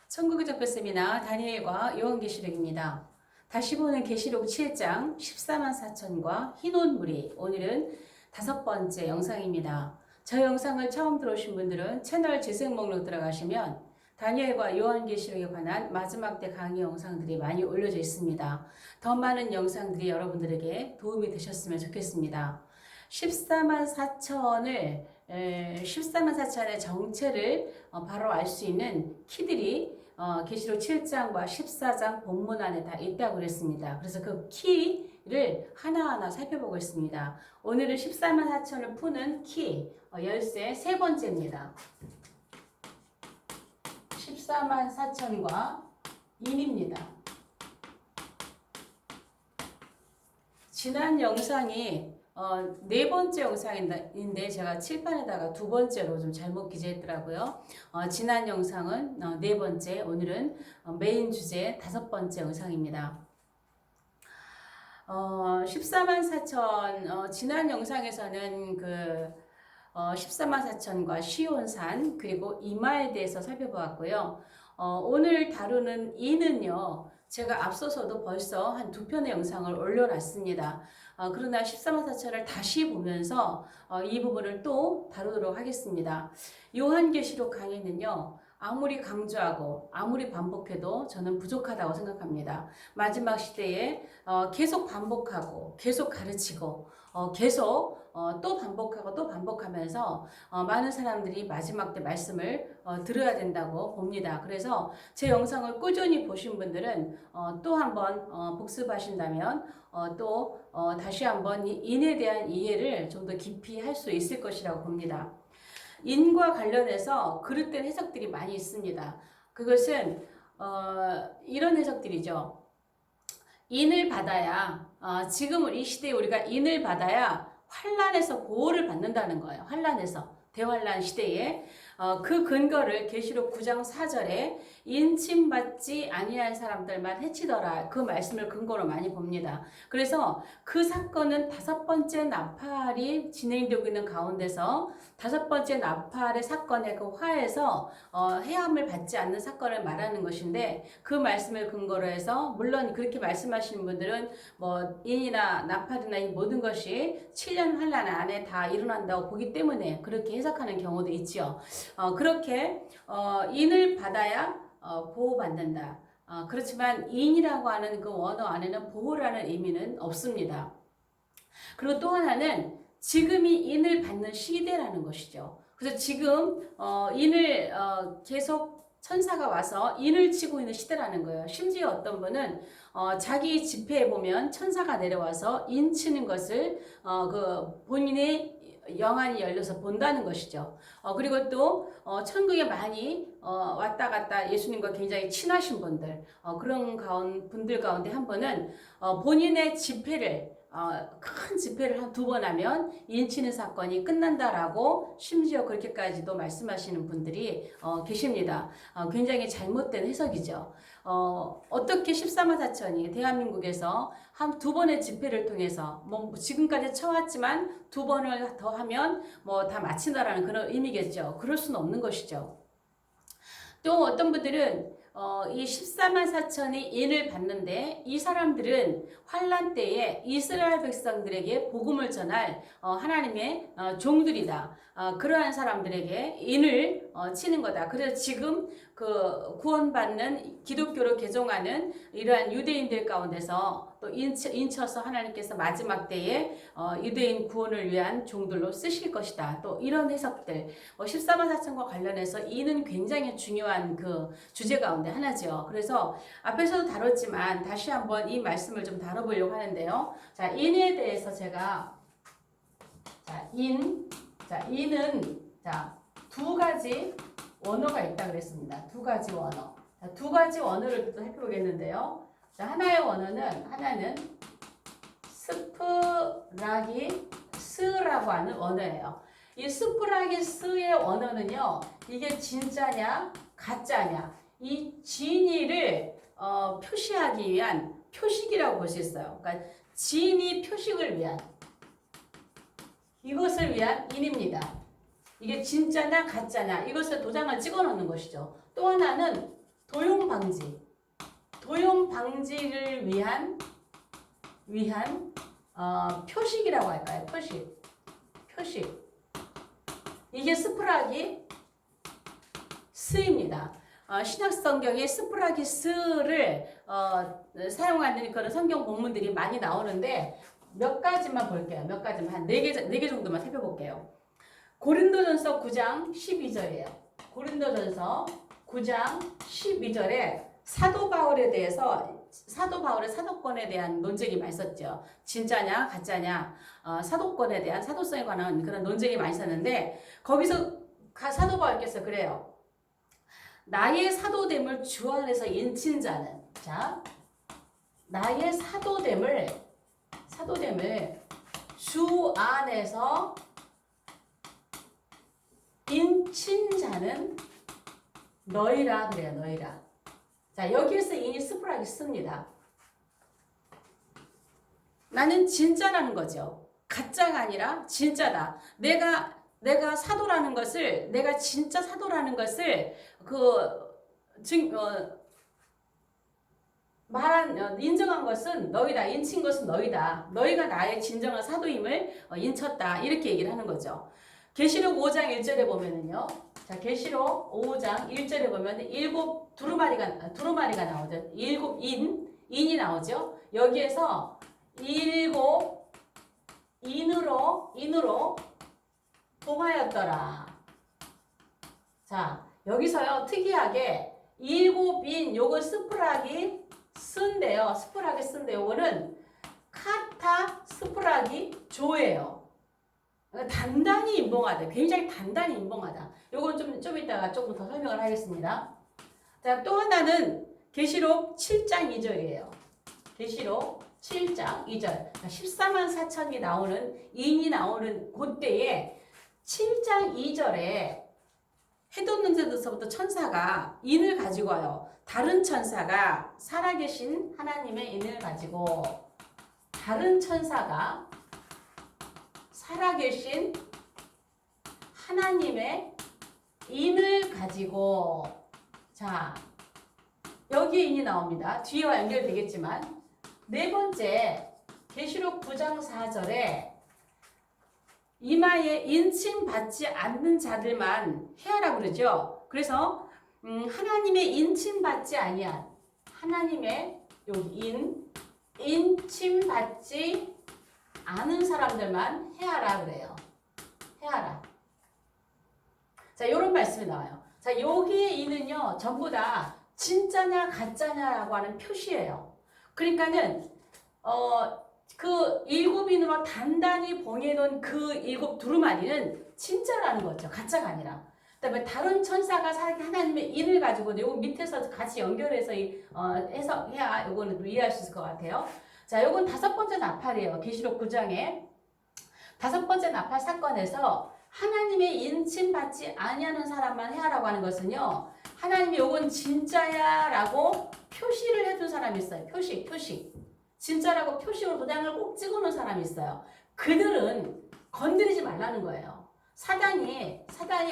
천국의 적표 세미나 다니엘과 요한계시록입니다. 다시 보는 계시록 7장 14만 4천과 흰옷무리. 오늘은 5번째 영상입니다. 저 영상을 처음 들어오신 분들은 채널 재생 목록 들어가시면 다니엘과 요한계시록에 관한 마지막 때 강의 영상들이 많이 올려져 있습니다. 더 많은 영상들이 여러분들에게 도움이 되셨으면 좋겠습니다. 14만 4천을 14만 4천의 정체를 바로 알 수 있는 키들이 계시록 7장과 14장 본문 안에 다 있다고 그랬습니다. 그래서 그 키를 하나하나 살펴보고 있습니다. 오늘은 14만 4천을 푸는 키 열쇠 세 번째입니다. 14만 4천과 인입니다. 지난 영상이 네 번째 영상인데 제가 칠판에다가 두 번째로 좀 잘못 기재했더라고요. 지난 영상은 네 번째, 오늘은 메인 주제 5번째 영상입니다. 14만 4천, 지난 영상에서는 14만 4천과 시온산 그리고 이마에 대해서 살펴보았고요. 오늘 다루는 이는요. 제가 앞서서도 벌써 한 2편의 영상을 올려놨습니다. 그러나 14만 4천을 다시 보면서 이 부분을 또 다루도록 하겠습니다. 요한계시록 강의는요. 아무리 강조하고 아무리 반복해도 저는 부족하다고 생각합니다. 마지막 시대에 계속 반복하고 계속 가르치고 계속 또 반복하고 또 반복하면서 많은 사람들이 마지막 때 말씀을 들어야 된다고 봅니다. 그래서 제 영상을 꾸준히 보신 분들은 또 한번 복습하신다면 또 다시 한번 인에 대한 이해를 좀 더 깊이 할 수 있을 것이라고 봅니다. 인과 관련해서 그릇된 해석들이 많이 있습니다. 그것은 이런 해석들이죠. 인을 받아야 지금 이 시대에 우리가 인을 받아야 환란에서 보호를 받는다는 거예요. 환란에서 대환란 시대에 그 근거를 계시록 9장 4절에 인침받지 아니한 사람들만 해치더라 그 말씀을 근거로 많이 봅니다. 그래서 그 사건은 5번째 나팔이 진행되고 있는 가운데서 5번째 나팔의 사건의 그 화에서 해함을 받지 않는 사건을 말하는 것인데 그 말씀을 근거로 해서 물론 그렇게 말씀하시는 분들은 뭐 인이나 나팔이나 이 모든 것이 7년 환란 안에 다 일어난다고 보기 때문에 그렇게 해석하는 경우도 있죠. 그렇게 인을 받아야 보호받는다. 그렇지만 인이라고 하는 그 원어 안에는 보호라는 의미는 없습니다. 그리고 또 하나는 지금이 인을 받는 시대라는 것이죠. 그래서 지금 인을 계속 천사가 와서 인을 치고 있는 시대라는 거예요. 심지어 어떤 분은 자기 집회에 보면 천사가 내려와서 인 치는 것을 그 본인의 영안이 열려서 본다는 것이죠. 그리고 또 천국에 많이 왔다 갔다 예수님과 굉장히 친하신 분들 그런 분들 가운데 한 분은 본인의 집회를 큰 집회를 한 2번 하면 인치는 사건이 끝난다라고 심지어 그렇게까지도 말씀하시는 분들이 계십니다. 굉장히 잘못된 해석이죠. 어떻게 14만 4천이 대한민국에서 한 2번의 집회를 통해서 뭐 지금까지 쳐왔지만 2번을 더 하면 뭐 다 마친다라는 그런 의미겠죠. 그럴 수는 없는 것이죠. 또 어떤 분들은 이 14만 4천이 인을 받는데 이 사람들은 환란 때에 이스라엘 백성들에게 복음을 전할 하나님의 종들이다. 그러한 사람들에게 인을 치는 거다. 그래서 지금 그 구원받는 기독교로 개종하는 이러한 유대인들 가운데서 또 인쳐서 하나님께서 마지막 때에 유대인 구원을 위한 종들로 쓰실 것이다. 또 이런 해석들 14만 4천과 관련해서 인은 굉장히 중요한 그 주제 가운데 하나죠. 그래서 앞에서도 다뤘지만 다시 한번 이 말씀을 좀 다뤄보려고 하는데요. 자, 인에 대해서 제가 인은 2가지 원어가 있다고 그랬습니다. 2가지 원어. 2가지 원어를 또 살펴보겠는데요. 자, 하나는 스프라기스라고 하는 원어예요. 이 스프라기스의 원어는요, 이게 진짜냐, 가짜냐, 이 진위를 표시하기 위한 표식이라고 볼 수 있어요. 그러니까 진위 표식을 위한, 이것을 위한 인입니다. 이게 진짜냐 가짜냐 이것을 도장을 찍어 놓는 것이죠. 또 하나는 도용 방지. 도용 방지를 위한 표식이라고 할까요? 표식. 이게 스프라기 스입니다. 신약 성경에 스프라기 스를 사용하는 그런 성경 본문들이 많이 나오는데 몇 가지만 볼게요. 몇 가지만 한 4개 정도만 살펴볼게요. 고린도전서 9장 12절이에요. 고린도전서 9장 12절에 사도 바울의 사도권에 대한 논쟁이 많이 있었죠. 진짜냐 가짜냐 사도권에 대한 사도성에 관한 그런 논쟁이 많이 있었는데 거기서 사도 바울께서 그래요. 나의 사도됨을 주 안에서 인친 자는 나의 사도됨을 주 안에서 인친 자는 너희라 그래요. 너희라. 자, 여기에서 인이 스프라기 씁니다. 나는 진짜라는 거죠. 가짜가 아니라 진짜다. 내가 사도라는 것을, 내가 진짜 사도라는 것을 인정한 것은 너희다. 인친 것은 너희다. 너희가 나의 진정한 사도임을 인쳤다. 이렇게 얘기를 하는 거죠. 계시록 5장 1절에 보면은요. 자, 계시록 5장 1절에 보면 일곱 두루마리가 나오죠. 일곱 인이 나오죠. 여기에서 일곱 인으로 봉하였더라. 자, 여기서요. 특이하게 일곱 인 요거 스프라기 쓴데요. 요거는 카타 스프라기 조예요. 단단히 인봉하다. 굉장히 단단히 인봉하다. 요건 좀 이따가 조금 더 설명을 하겠습니다. 자, 또 하나는 계시록 7장 2절이에요. 계시록 7장 2절. 14만 4천이 나오는 인이 나오는 그때에 7장 2절에 해돋는데서부터 천사가 인을 가지고 와요. 다른 천사가 살아계신 하나님의 인을 가지고 다른 천사가 살아계신 하나님의 인을 가지고 자 여기에 인이 나옵니다. 뒤에와 연결되겠지만 네 번째 계시록 9장 4절에 이마에 인침 받지 않는 자들만 해하라고 그러죠. 그래서 하나님의 인침 받지 아니한 하나님의 여기 인침 받지 않은 사람들만 해하라 그래요. 해하라. 자, 이런 말씀이 나와요. 자, 여기에 이는요, 전부 다 진짜냐 가짜냐라고 하는 표시예요. 그러니까는 그 일곱 인으로 단단히 봉해놓은 그 일곱 두루마리는 진짜라는 거죠. 가짜가 아니라. 그다음에 다른 천사가 하나님의 인을 가지고 요거 밑에서 같이 연결해서 해석해야 요거는 이해할 수 있을 것 같아요. 자, 요건 5번째 나팔이에요. 계시록 9장에 5번째 나팔 사건에서 하나님의 인침 받지 아니하는 사람만 해하라고 하는 것은요. 하나님이 요건 진짜야라고 표시를 해둔 사람이 있어요. 표시. 진짜라고 표식으로 도장을 꼭 찍어놓은 사람이 있어요. 그들은 건드리지 말라는 거예요. 사단이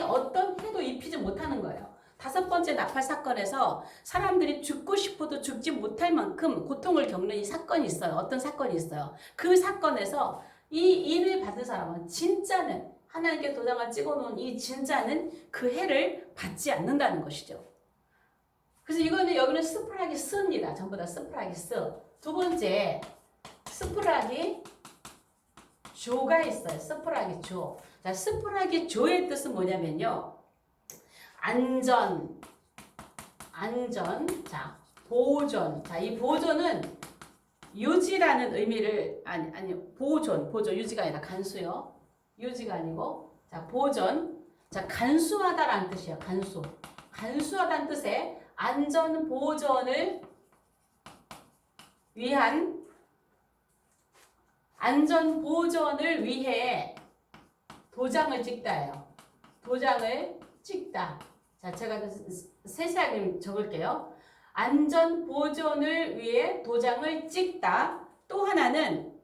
어떤 해도 입히지 못하는 거예요. 5번째 나팔 사건에서 사람들이 죽고 싶어도 죽지 못할 만큼 고통을 겪는 이 사건이 있어요. 어떤 사건이 있어요. 그 사건에서 이 인을 받은 사람은 진짜는 하나님께 도장을 찍어놓은 이 진짜는 그 해를 받지 않는다는 것이죠. 그래서 여기는 스프라기 스입니다. 전부 다 스프라기 스. 두 번째, 스프라기 조가 있어요. 스프라기 조. 자, 스프라기 조의 뜻은 뭐냐면요. 안전. 자, 보존. 자, 이 보존은 유지라는 의미를, 보존. 유지가 아니라 간수요. 유지가 아니고, 자, 보존. 자, 간수하다라는 뜻이에요. 간수하다는 뜻의 안전 보존을 위한 안전 보존을 위해 도장을 찍다예요. 도장을 찍다. 자, 제가 세세하게 적을게요. 안전 보존을 위해 도장을 찍다. 또 하나는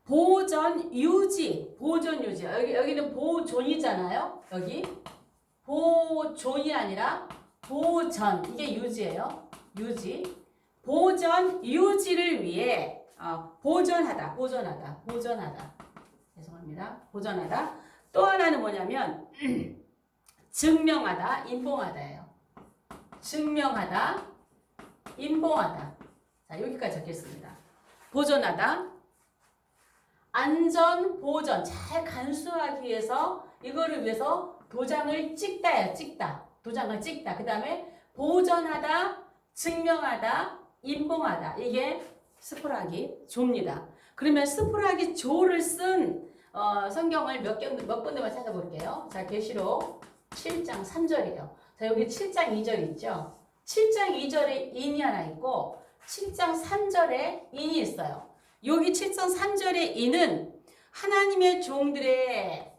보존 유지, 보존 유지. 여기는 보존이잖아요. 여기 보존이 아니라 보전. 이게 유지예요. 유지. 보전 유지를 위해 보존하다. 죄송합니다. 보존하다. 또 하나는 뭐냐면 증명하다, 인봉하다예요. 증명하다, 인봉하다. 자, 여기까지 적겠습니다. 보존하다. 안전 보전 잘 간수하기 위해서 이거를 위해서 도장을 찍다예요. 도장을 찍다. 그 다음에 보존하다, 증명하다, 인봉하다. 이게 스프라기 조입니다. 그러면 스프라기 조를 쓴 성경을 몇 군데만 찾아볼게요. 자, 계시록 7장 3절이에요. 자, 여기 7장 2절 있죠. 7장 2절에 인이 하나 있고 7장 3절에 인이 있어요. 여기 7장 3절의 인은 하나님의 종들의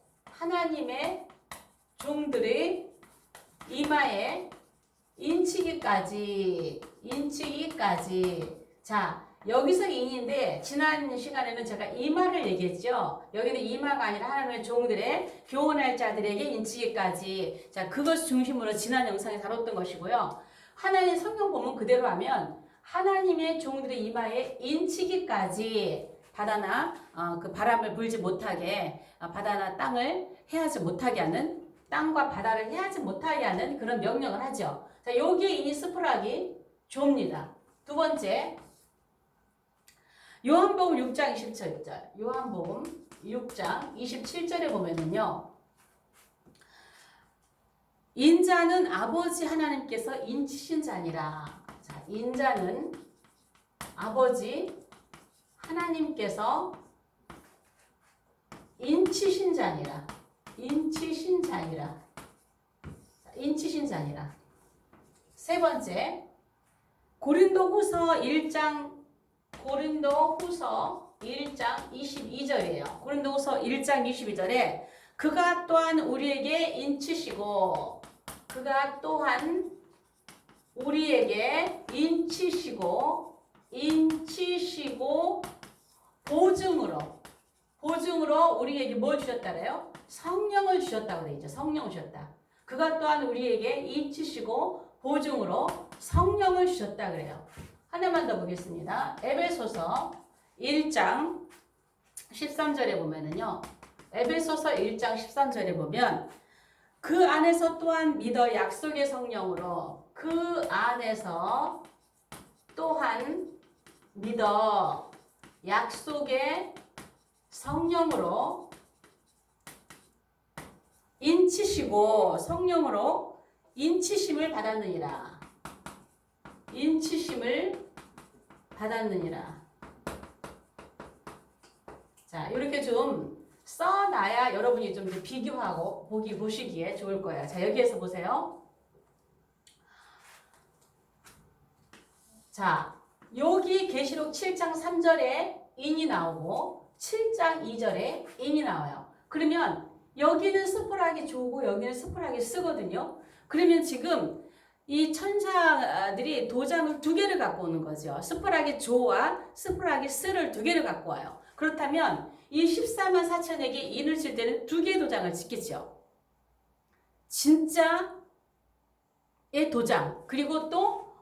이마에 인치기까지. 자, 여기서 인인데 지난 시간에는 제가 이마를 얘기했죠. 여기는 이마가 아니라 하나님의 종들의 교훈할 자들에게 인치기까지. 자, 그것 중심으로 지난 영상에 다뤘던 것이고요. 하나님 성경 보면 그대로 하면 하나님의 종들의 이마에 인치기까지 바다나 그 바람을 불지 못하게 바다나 땅을 해하지 못하게 하는 땅과 바다를 해하지 못하게 하는 그런 명령을 하죠. 자, 여기에 이 스프라기 조입니다. 두 번째 요한복음 6장 27절. 요한복음 6장 27절에 보면은요. 인자는 아버지 하나님께서 인치신 자니라. 자, 인자는 아버지 하나님께서 인치신 자니라. 세 번째, 고린도후서 1장 22절이에요. 고린도후서 1장 22절에 그가 또한 우리에게 인치시고 보증으로 우리에게 뭘 주셨다 그래요? 성령을 주셨다고 되어 있죠. 성령을 주셨다. 그가 또한 우리에게 인치시고 보증으로 성령을 주셨다 그래요. 하나만 더 보겠습니다. 에베소서 1장 13절에 보면은요. 에베소서 1장 13절에 보면 그 안에서 또한 믿어 약속의 성령으로 약속의 성령으로 성령으로 인치심을 받았느니라. 자, 이렇게 좀 써놔야 여러분이 좀 비교하고 보시기에 좋을 거예요. 자, 여기에서 보세요. 자, 여기 계시록 7장 3절에 인이 나오고 7장 2절에 인이 나와요. 그러면 여기는 스프라기 조고 여기는 스프라기 쓰거든요. 그러면 지금 이 천사들이 도장을 두 개를 갖고 오는 거죠. 스프라기 조와 스프라기 스를 두 개를 갖고 와요. 그렇다면 이 14만 4천에게 인을 칠 때는 두 개의 도장을 찍겠죠. 진짜의 도장. 그리고 또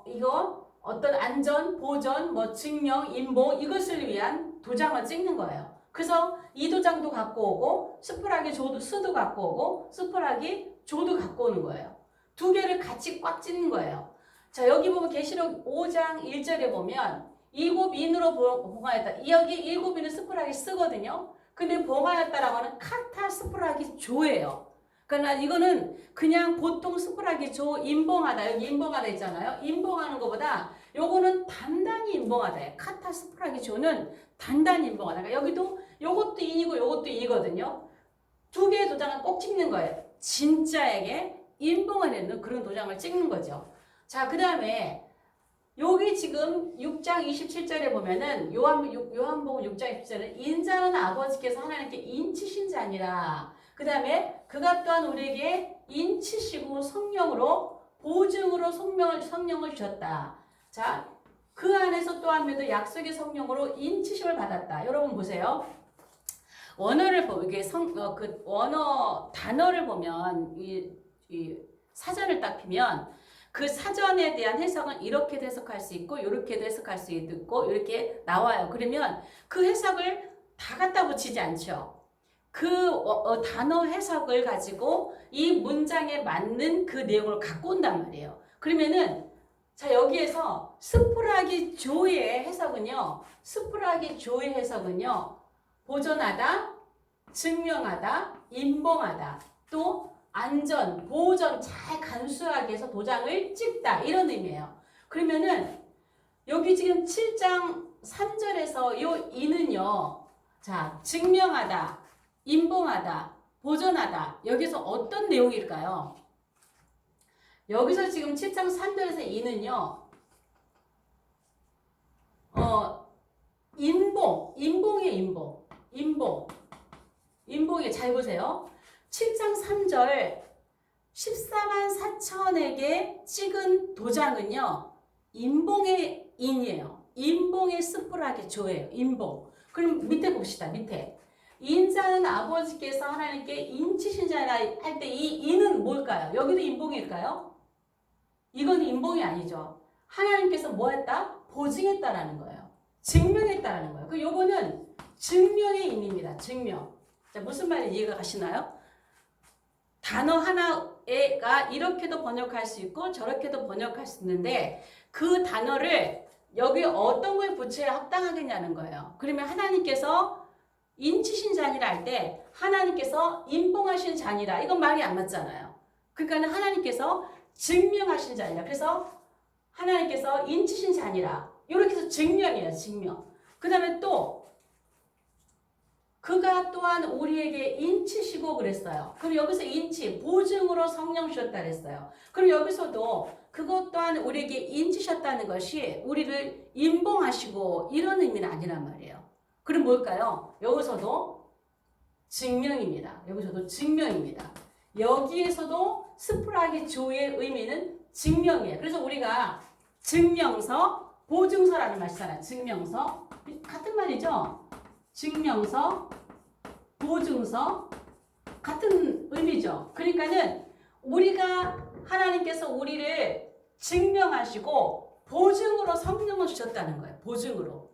이거 어떤 안전, 보전, 증명, 인봉 이것을 위한 도장을 찍는 거예요. 그래서 이 도장도 갖고 오고 스프라기 조도 스도 갖고 오고 스프라기 조도 갖고 오는 거예요. 두 개를 같이 꽉 찍는 거예요. 자, 여기 보면 계시록 5장 1절에 보면 일곱 인으로 봉하였다. 여기 일곱 인은 스프라기 스거든요. 근데 봉하였다라고 하는 카타 스프라기 조예요. 그러나 이거는 그냥 보통 스프라기 조 인봉하다. 여기 인봉하다 있잖아요. 인봉하는 것보다 요거는 단단히 인봉하다예요. 카타 스프라기 조는 단단히 인봉하다. 그러니까 여기도 요것도 인이고 요것도 인이거든요. 두 개의 도장을 꼭 찍는 거예요. 진짜에게 인봉하는 그런 도장을 찍는 거죠. 자, 그 다음에 여기 지금 6장 27절에 보면은 요한복음 6장 27절은 인자는 아버지께서 하나님께 인치신 자니라. 그 다음에 그가 또한 우리에게 인치시고 성령으로 보증으로 성령을 주셨다. 자, 그 안에서 또 한 번 더 약속의 성령으로 인치심을 받았다. 여러분 보세요. 원어를 보게 그 원어 단어를 보면 이 사전을 딱 피면 그 사전에 대한 해석은 이렇게도 해석할 수 있고 이렇게도 해석할 수 있고 이렇게 나와요. 그러면 그 해석을 다 갖다 붙이지 않죠. 그 단어 해석을 가지고 이 문장에 맞는 그 내용을 갖고 온단 말이에요. 그러면은 자 여기에서 스프라기 조의 해석은요. 스프라기 조의 해석은요. 보존하다, 증명하다, 인봉하다, 또 안전, 보전 잘 간수하기 위해서 도장을 찍다 이런 의미예요. 그러면은 여기 지금 7장 3절에서 요 이는요. 자, 증명하다, 인봉하다, 보존하다 여기서 어떤 내용일까요? 여기서 지금 7장 3절에서 이는요. 인봉의 인봉에 잘 보세요. 7장 3절 14만 4천에게 찍은 도장은요. 인봉의 인이에요. 인봉의 스프라기 조예요. 인봉. 그럼 밑에 봅시다. 밑에. 인자는 아버지께서 하나님께 인치신 자라 할 때 이 인은 뭘까요? 여기도 인봉일까요? 이건 인봉이 아니죠. 하나님께서 뭐 했다? 보증했다라는 거예요. 증명했다라는 거예요. 그 요거는 증명의 인입니다. 증명. 자, 무슨 말인지 이해가 가시나요? 단어 하나가 이렇게도 번역할 수 있고 저렇게도 번역할 수 있는데 그 단어를 여기 어떤 거에 붙여야 합당하겠냐는 거예요. 그러면 하나님께서 인치신 자니라 할 때 하나님께서 인봉하신 자니라 이건 말이 안 맞잖아요. 그러니까 하나님께서 증명하신 자니라. 그래서 하나님께서 인치신 자니라. 이렇게 해서 증명이에요. 증명. 그 다음에 또 그가 또한 우리에게 인치시고 그랬어요. 그럼 여기서 인치, 보증으로 성령 주셨다 그랬어요. 그럼 여기서도 그것 또한 우리에게 인치셨다는 것이 우리를 인봉하시고 이런 의미는 아니란 말이에요. 그럼 뭘까요? 여기서도 증명입니다. 여기서도 증명입니다. 여기에서도 스프라기 조의 의미는 증명이에요. 그래서 우리가 증명서, 보증서라는 말 쓰잖아요. 증명서. 같은 말이죠? 증명서, 보증서 같은 의미죠. 그러니까는 우리가 하나님께서 우리를 증명하시고 보증으로 성령을 주셨다는 거예요. 보증으로.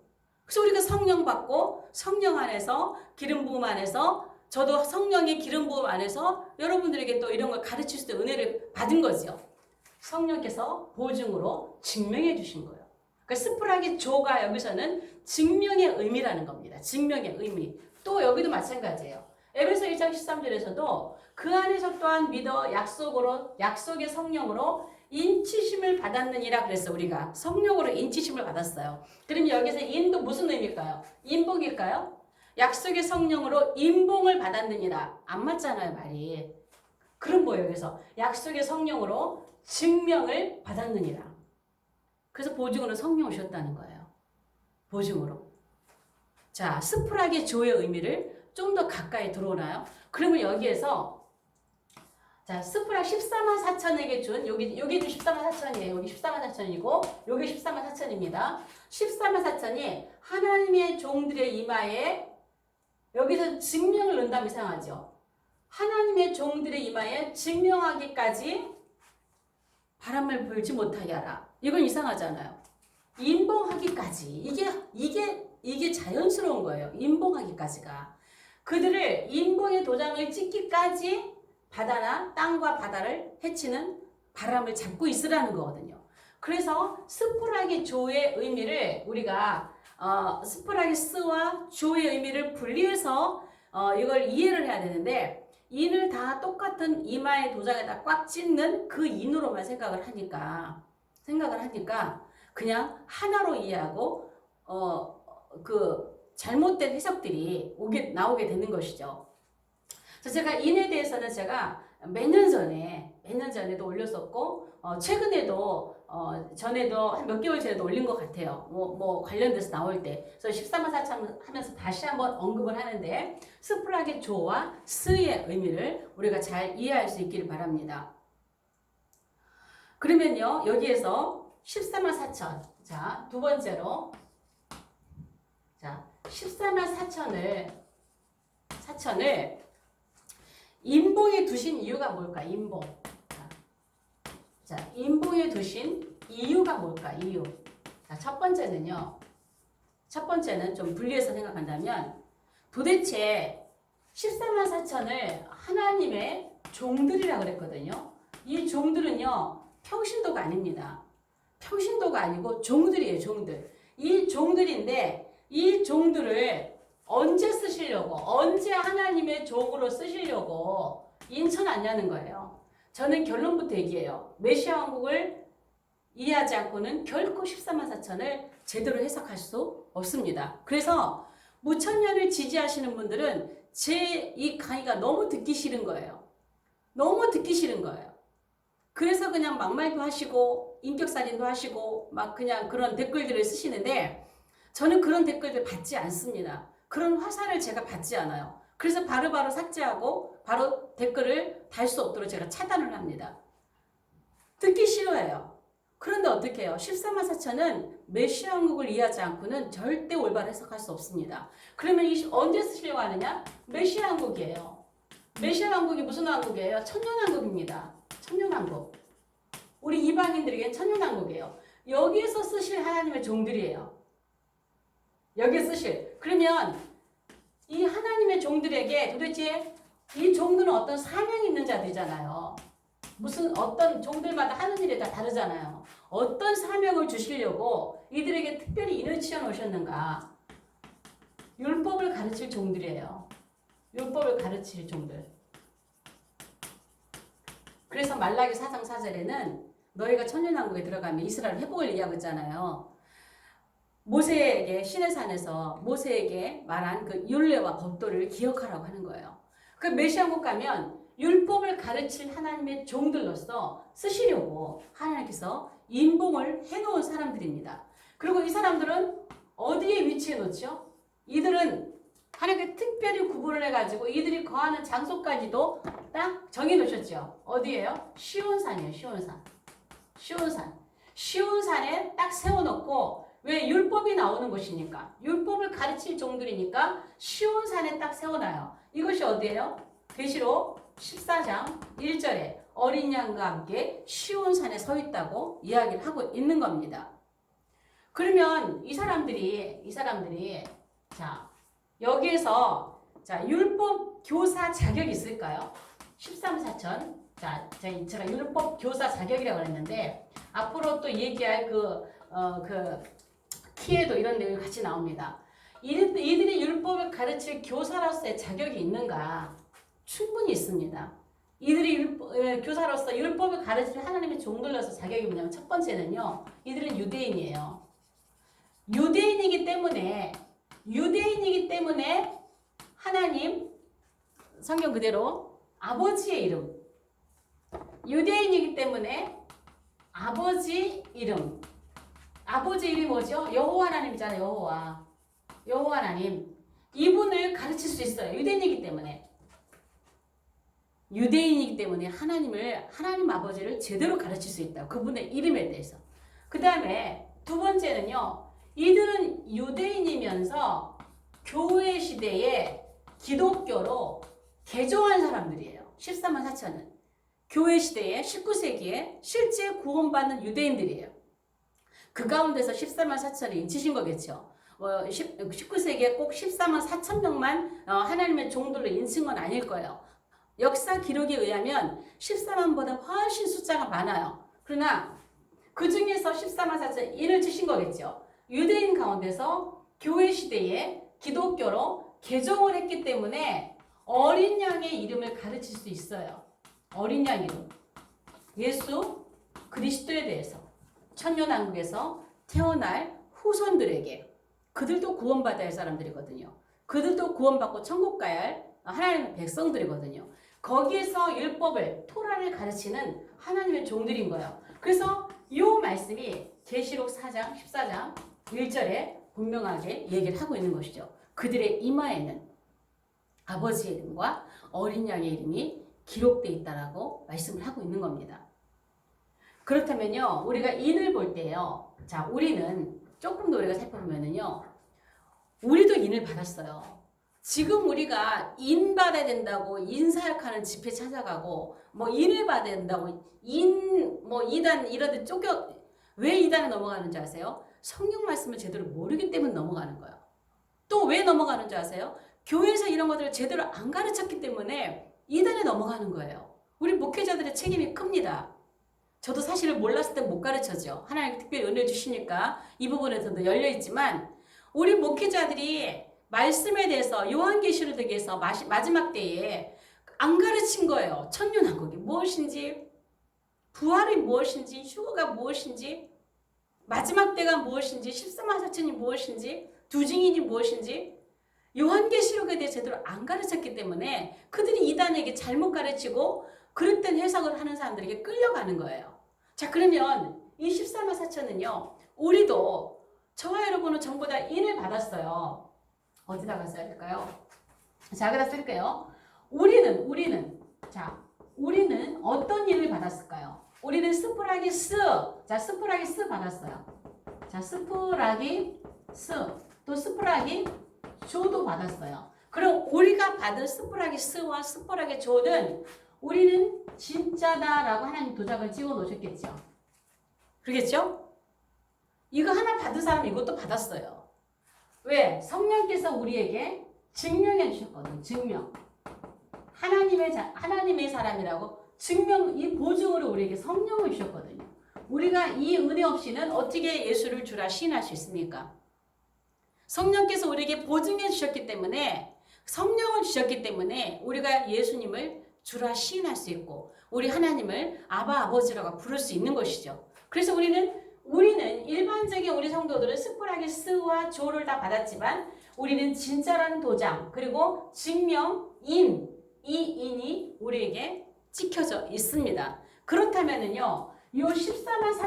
그래서 우리가 성령 받고 성령 안에서 기름 부음 안에서 저도 성령의 기름 부음 안에서 여러분들에게 또 이런 걸 가르칠 수 있는 은혜를 받은 거죠. 성령께서 보증으로 증명해 주신 거예요. 그러니까 스프라기 조가 여기서는 증명의 의미라는 겁니다. 증명의 의미. 또 여기도 마찬가지예요. 에베소 1장 13절에서도 그 안에서 또한 믿어 약속의 성령으로 인치심을 받았느니라 그랬어. 우리가 성령으로 인치심을 받았어요. 그럼 여기서 인도 무슨 의미일까요? 인봉일까요? 약속의 성령으로 인봉을 받았느니라. 안 맞잖아요, 말이. 그럼 뭐예요? 여기서 약속의 성령으로 증명을 받았느니라. 그래서 보증으로 성령을 주셨다는 거예요. 보증으로. 자, 스프라기 조의 의미를 좀 더 가까이 들어오나요? 그러면 여기에서 자, 스프라 14만 4천에게 준 여기도 14만 4천이에요. 여기 14만 4천이고 여기 14만 4천입니다. 14만 4천이 하나님의 종들의 이마에 여기서 증명을 넣는다면 이상하죠. 하나님의 종들의 이마에 증명하기까지 바람을 불지 못하게 하라. 이건 이상하잖아요. 인봉하기까지. 이게 자연스러운 거예요. 인봉하기까지가. 그들을 인봉의 도장을 찍기까지 바다나 땅과 바다를 해치는 바람을 잡고 있으라는 거거든요. 그래서 스프라기 조의 의미를 우리가 스프라기 스와 조의 의미를 분리해서 이걸 이해를 해야 되는데 인을 다 똑같은 이마의 도장에다 꽉 찍는 그 인으로만 생각을 하니까 그냥 하나로 이해하고 그 잘못된 해석들이 나오게 되는 것이죠. 그래서 제가 인에 대해서는 제가 몇 년 전에도 올렸었고 최근에도 전에도 한 몇 개월 전에도 올린 것 같아요. 뭐 관련돼서 나올 때. 그래서 14만 4천 하면서 다시 한번 언급을 하는데 스프라기 조와 스의 의미를 우리가 잘 이해할 수 있기를 바랍니다. 그러면요 여기에서 14만 4천. 자, 두 번째로. 자, 14만 4천을 인봉에 두신 이유가 뭘까? 인봉. 자, 인봉에 두신 이유가 뭘까? 이유. 자, 첫 번째는 좀 분리해서 생각한다면 도대체 14만 4천을 하나님의 종들이라고 그랬거든요. 이 종들은요, 평신도가 아닙니다. 평신도가 아니고 종들이에요, 종들. 이 종들인데 이 종들을 언제 쓰시려고, 언제 하나님의 종으로 쓰시려고 인천하냐는 거예요. 저는 결론부터 얘기해요. 메시아 왕국을 이해하지 않고는 결코 14만 4천을 제대로 해석할 수 없습니다. 그래서 무천년을 지지하시는 분들은 제 이 강의가 너무 듣기 싫은 거예요. 너무 듣기 싫은 거예요. 그래서 그냥 막말도 하시고 인격살인도 하시고 막 그냥 그런 댓글들을 쓰시는데 저는 그런 댓글들 받지 않습니다. 그런 화살을 제가 받지 않아요. 그래서 바로바로 삭제하고 바로 댓글을 달 수 없도록 제가 차단을 합니다. 듣기 싫어해요. 그런데 어떻게 해요? 14만 4천은 메시아 왕국을 이해하지 않고는 절대 올바로 해석할 수 없습니다. 그러면 언제 쓰시려고 하느냐? 메시아 왕국이에요. 메시아 왕국이 무슨 왕국이에요? 천년왕국입니다. 천년왕국. 우리 이방인들에겐 천년왕국이에요. 여기에서 쓰실 하나님의 종들이에요. 여기에 쓰실. 그러면 이 하나님의 종들에게 도대체 이 종들은 어떤 사명이 있는 자들이잖아요. 무슨 어떤 종들마다 하는 일이 다 다르잖아요. 어떤 사명을 주시려고 이들에게 특별히 인을 치어 놓으셨는가? 율법을 가르칠 종들이에요. 율법을 가르칠 종들. 그래서 말라기 4장 4절에는 너희가 천년왕국에 들어가면 이스라엘 회복을 이야기하고 있잖아요. 모세에게 시내산에서 모세에게 말한 그 율례와 법도를 기억하라고 하는 거예요. 그 메시아국 가면 율법을 가르칠 하나님의 종들로서 쓰시려고 하나님께서 인봉을 해놓은 사람들입니다. 그리고 이 사람들은 어디에 위치해 놓죠? 이들은 하나님께 특별히 구분을 해가지고 이들이 거하는 장소까지도 딱 정해 놓으셨죠. 어디예요? 시온산이에요. 시온산에 딱 세워놓고 왜 율법이 나오는 곳이니까 율법을 가르칠 종들이니까 시온산에 딱 세워놔요. 이것이 어디예요? 계시록 14장 1절에 어린 양과 함께 시온산에 서 있다고 이야기를 하고 있는 겁니다. 그러면 이 사람들이 자 여기에서 자 율법 교사 자격이 있을까요? 13만 4천. 자 제가 율법 교사 자격이라고 했는데 앞으로 또 얘기할 그 키에도 이런 내용이 같이 나옵니다. 이들이 율법을 가르칠 교사로서의 자격이 있는가? 충분히 있습니다. 이들이 교사로서 율법을 가르칠 하나님의 종들로서 자격이 뭐냐면 첫 번째는요. 이들은 유대인이에요. 유대인이기 때문에 하나님 성경 그대로 아버지의 이름 유대인이기 때문에 아버지 이름 아버지 이름이 뭐죠? 여호와 하나님이잖아요. 여호와 하나님 이분을 가르칠 수 있어요. 유대인이기 때문에 하나님 아버지를 제대로 가르칠 수 있다. 그분의 이름에 대해서. 그 다음에 두 번째는요. 이들은 유대인이면서 교회 시대에 기독교로 개종한 사람들이에요. 14만 4천은. 교회 시대에 19세기에 실제 구원받는 유대인들이에요. 그 가운데서 14만 4천을 인치신 거겠죠. 19세기에 꼭 14만 4천 명만 하나님의 종들로 인친 건 아닐 거예요. 역사 기록에 의하면 14만보다 훨씬 숫자가 많아요. 그러나 그 중에서 14만 4천 인을 치신 거겠죠. 유대인 가운데서 교회 시대에 기독교로 개종을 했기 때문에 어린 양의 이름을 가르칠 수 있어요. 어린 양 이름. 예수 그리스도에 대해서 천년왕국에서 태어날 후손들에게 그들도 구원받아야 할 사람들이거든요. 그들도 구원받고 천국 가야 할 하나님의 백성들이거든요. 거기에서 율법을 토라를 가르치는 하나님의 종들인 거예요. 그래서 이 말씀이 계시록 4장 14장 1절에 분명하게 얘기를 하고 있는 것이죠. 그들의 이마에는 아버지의 이름과 어린 양의 이름이 기록되어 있다라고 말씀을 하고 있는 겁니다. 그렇다면요, 우리가 인을 볼 때요. 자, 우리는 조금 더 우리가 살펴보면은요, 우리도 인을 받았어요. 지금 우리가 인 받아야 된다고 인사역하는 집회 찾아가고 뭐 인을 받아야 된다고 뭐 이단 이러듯 왜 이단에 넘어가는지 아세요? 성경 말씀을 제대로 모르기 때문에 넘어가는 거예요. 또 왜 넘어가는 줄 아세요? 교회에서 이런 것들을 제대로 안 가르쳤기 때문에 이단에 넘어가는 거예요. 우리 목회자들의 책임이 큽니다. 저도 사실을 몰랐을 때 못 가르쳐죠. 하나님 특별히 은혜 주시니까 이 부분에서도 열려있지만 우리 목회자들이 말씀에 대해서 요한계시록에 대해서 마지막 때에 안 가르친 거예요. 천년왕국이 무엇인지, 부활이 무엇인지, 휴거가 무엇인지, 마지막 때가 무엇인지, 14만 4천이 무엇인지, 두 증인이 무엇인지 요한계시록에 대해 제대로 안 가르쳤기 때문에 그들이 이단에게 잘못 가르치고 그릇된 해석을 하는 사람들에게 끌려가는 거예요. 자, 그러면 이 14만 4천은요. 우리도 저와 여러분은 전부 다 인을 받았어요. 어디다가 써야 될까요? 자, 여기다 쓸게요. 우리는 어떤 인을 받았을까요? 우리는 스프라기스. 자, 스프라기스 받았어요. 자, 스프라기스. 또 스프라기 조도 받았어요. 그럼 우리가 받은 스프라기스와 스프라기 조는 우리는 진짜다라고 하나님 도장을 찍어 놓으셨겠죠. 그러겠죠? 이거 하나 받은 사람 이것도 받았어요. 왜? 성령께서 우리에게 증명해 주셨거든요. 증명. 하나님의 사람이라고 증명, 이 보증으로 우리에게 성령을 주셨거든요. 우리가 이 은혜 없이는 어떻게 예수를 주라 시인할 수 있습니까? 성령께서 우리에게 보증해 주셨기 때문에, 성령을 주셨기 때문에 우리가 예수님을 주라 시인할 수 있고 우리 하나님을 아바 아버지라고 부를 수 있는 것이죠. 그래서 우리는 일반적인 우리 성도들은 스프라기스와 조를 다 받았지만 우리는 진짜라는 도장 그리고 증명 이 인이 우리에게 찍혀져 있습니다. 그렇다면은요, 요 14만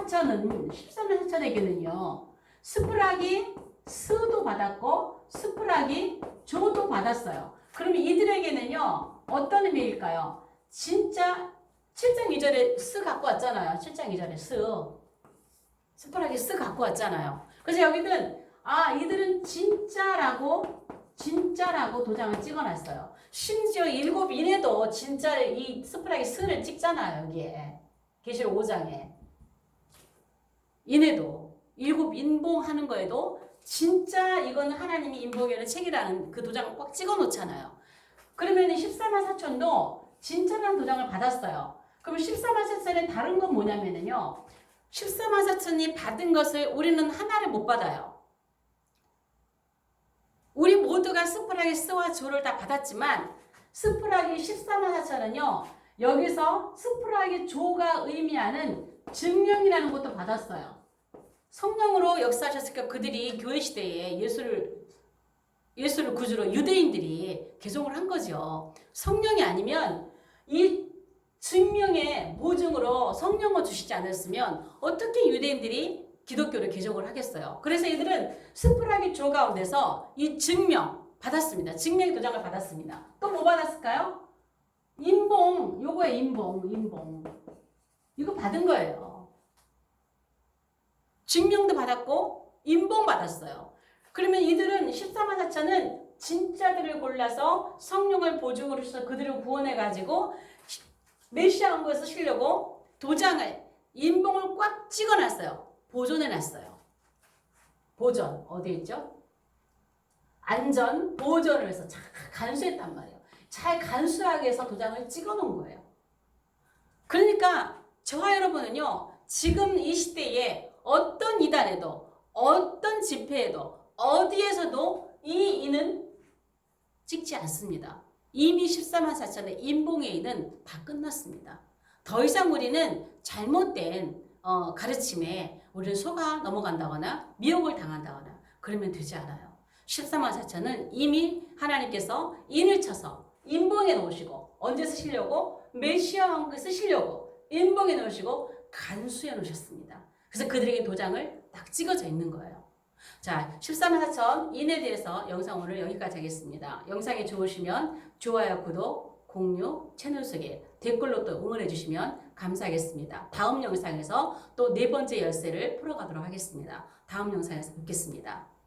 4천에게는요 스프라기 스도 받았고 스프라기 조도 받았어요. 그러면 이들에게는요 어떤 의미일까요? 진짜 7장 2절에 스 갖고 왔잖아요. 7장 2절에 스프라기 스 갖고 왔잖아요. 그래서 여기는 이들은 진짜라고 도장을 찍어놨어요. 심지어 7인에도 진짜 이 스프라기 스를 찍잖아요. 여기에 계시록 5장에 인에도 7 인봉하는 거에도 진짜 이거는 하나님이 인봉하는 책이라는 그 도장을 꽉 찍어 놓잖아요. 그러면 14만 4천도 진짜라는 도장을 받았어요. 그럼 14만 4천의 다른 건 뭐냐면요. 14만 4천이 받은 것을 우리는 하나를 못 받아요. 우리 모두가 스프라기 스와 조를 다 받았지만 스프라기 14만 4천은요. 여기서 스프라기 조가 의미하는 증명이라는 것도 받았어요. 성령으로 역사하셨으니까 그들이 교회 시대에 예수를 구주로 유대인들이 개종을 한 거죠. 성령이 아니면 이 증명의 보증으로 성령을 주시지 않았으면 어떻게 유대인들이 기독교를 개종을 하겠어요. 그래서 이들은 스프라기 조 가운데서 이 증명 받았습니다. 증명의 도장을 받았습니다. 또 뭐 받았을까요? 인봉, 요거에 인봉. 이거 받은 거예요. 증명도 받았고 인봉 받았어요. 그러면 이들은 14만 4천은 진짜들을 골라서 성령을 보증으로 해서 그들을 구원해가지고 메시아 왕국에 쓰시려고 도장을 인봉을 꽉 찍어놨어요. 보존해놨어요. 보존 어디 있죠? 안전 보존을 해서 잘 간수했단 말이에요. 잘 간수하게 해서 도장을 찍어놓은 거예요. 그러니까 저와 여러분은요 지금 이 시대에 어떤 이단에도 어떤 집회에도 어디에서도 이 인은 찍지 않습니다. 이미 14만 4천의 인봉의 인은 다 끝났습니다. 더 이상 우리는 잘못된 가르침에 우리는 속아 넘어간다거나 미혹을 당한다거나 그러면 되지 않아요. 14만 4천은 이미 하나님께서 인을 쳐서 인봉해 놓으시고 언제 쓰시려고? 메시아 왕국에 쓰시려고 인봉해 놓으시고 간수해 놓으셨습니다. 그래서 그들에게 도장을 딱 찍어져 있는 거예요. 자, 14만 4천 인에 대해서 영상 오늘 여기까지 하겠습니다. 영상이 좋으시면 좋아요, 구독, 공유, 채널 소개, 댓글로 또 응원해 주시면 감사하겠습니다. 다음 영상에서 또 네 번째 열쇠를 풀어가도록 하겠습니다. 다음 영상에서 뵙겠습니다.